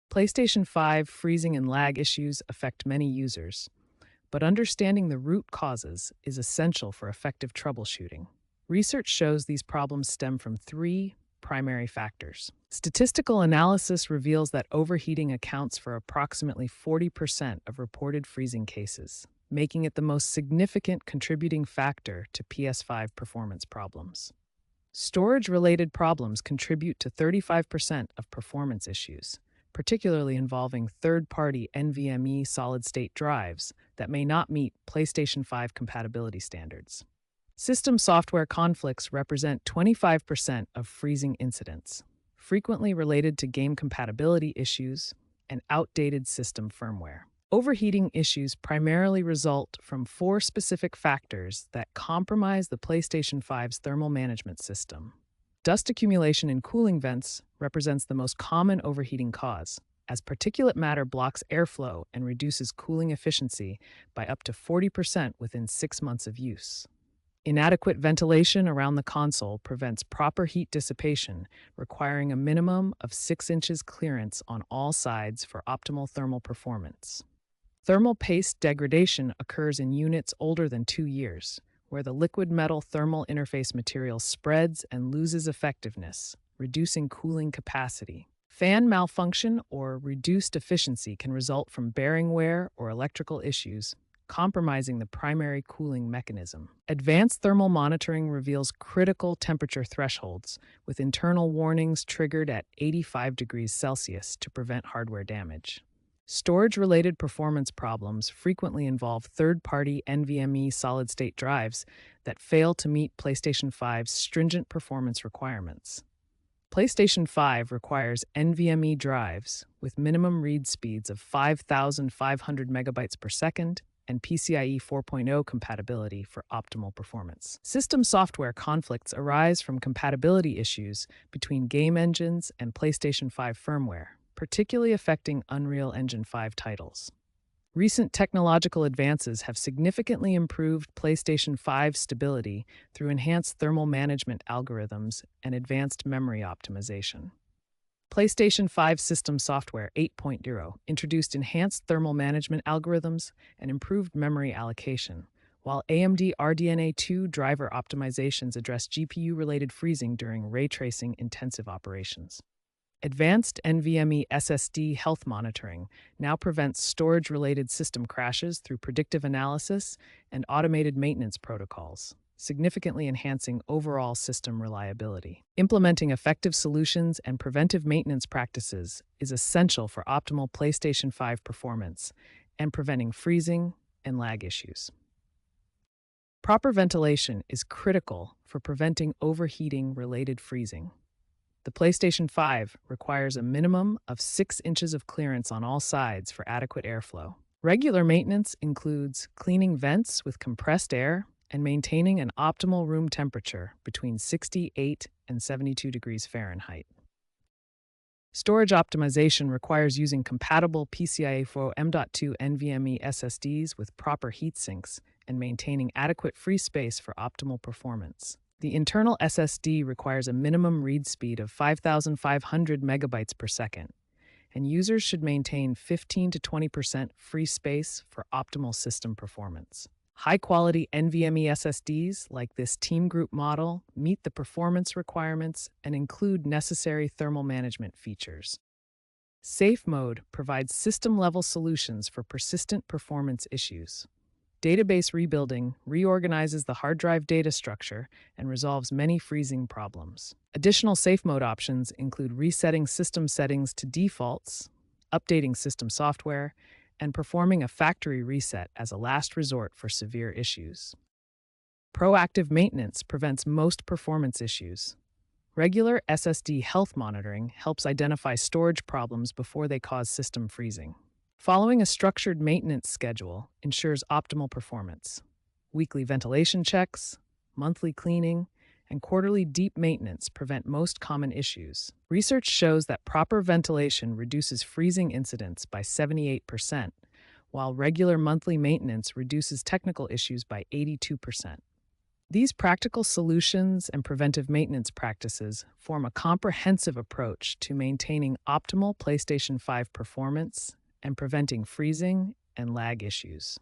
PlayStation 5 freezing and lag issues affect many users, but understanding the root causes is essential for effective troubleshooting. Research shows these problems stem from three primary factors. Statistical analysis reveals that overheating accounts for approximately 40% of reported freezing cases, making it the most significant contributing factor to PS5 performance problems. Storage-related problems contribute to 35% of performance issues, particularly involving third-party NVMe solid-state drives that may not meet PlayStation 5 compatibility standards. System software conflicts represent 25% of freezing incidents, frequently related to game compatibility issues and outdated system firmware. Overheating issues primarily result from four specific factors that compromise the PlayStation 5's thermal management system. Dust accumulation in cooling vents represents the most common overheating cause, as particulate matter blocks airflow and reduces cooling efficiency by up to 40% within 6 months of use. Inadequate ventilation around the console prevents proper heat dissipation, requiring a minimum of 6 inches clearance on all sides for optimal thermal performance. Thermal paste degradation occurs in units older than 2 years, where the liquid metal thermal interface material spreads and loses effectiveness, reducing cooling capacity. Fan malfunction or reduced efficiency can result from bearing wear or electrical issues, compromising the primary cooling mechanism. Advanced thermal monitoring reveals critical temperature thresholds, with internal warnings triggered at 85 degrees Celsius to prevent hardware damage. Storage-related performance problems frequently involve third-party NVMe solid-state drives that fail to meet PlayStation 5's stringent performance requirements. PlayStation 5 requires NVMe drives with minimum read speeds of 5,500 megabytes per second and PCIe 4.0 compatibility for optimal performance. System software conflicts arise from compatibility issues between game engines and PlayStation 5 firmware, particularly affecting Unreal Engine 5 titles. Recent technological advances have significantly improved PlayStation 5 stability through enhanced thermal management algorithms and advanced memory optimization. PlayStation 5 System Software 8.0 introduced enhanced thermal management algorithms and improved memory allocation, while AMD RDNA 2 driver optimizations address GPU-related freezing during ray tracing intensive operations. Advanced NVMe SSD health monitoring now prevents storage-related system crashes through predictive analysis and automated maintenance protocols, significantly enhancing overall system reliability. Implementing effective solutions and preventive maintenance practices is essential for optimal PlayStation 5 performance and preventing freezing and lag issues. Proper ventilation is critical for preventing overheating-related freezing. The PlayStation 5 requires a minimum of 6 inches of clearance on all sides for adequate airflow. Regular maintenance includes cleaning vents with compressed air and maintaining an optimal room temperature between 68 and 72 degrees Fahrenheit. Storage optimization requires using compatible PCIe 4 M.2 NVMe SSDs with proper heat sinks and maintaining adequate free space for optimal performance. The internal SSD requires a minimum read speed of 5,500 megabytes per second, and users should maintain 15 to 20% free space for optimal system performance. High-quality NVMe SSDs, like this Team Group model, meet the performance requirements and include necessary thermal management features. Safe Mode provides system-level solutions for persistent performance issues. Database rebuilding reorganizes the hard drive data structure and resolves many freezing problems. Additional safe mode options include resetting system settings to defaults, updating system software, and performing a factory reset as a last resort for severe issues. Proactive maintenance prevents most performance issues. Regular SSD health monitoring helps identify storage problems before they cause system freezing. Following a structured maintenance schedule ensures optimal performance. Weekly ventilation checks, monthly cleaning, and quarterly deep maintenance prevent most common issues. Research shows that proper ventilation reduces freezing incidents by 78%, while regular monthly maintenance reduces technical issues by 82%. These practical solutions and preventive maintenance practices form a comprehensive approach to maintaining optimal PlayStation 5 performance and preventing freezing and lag issues.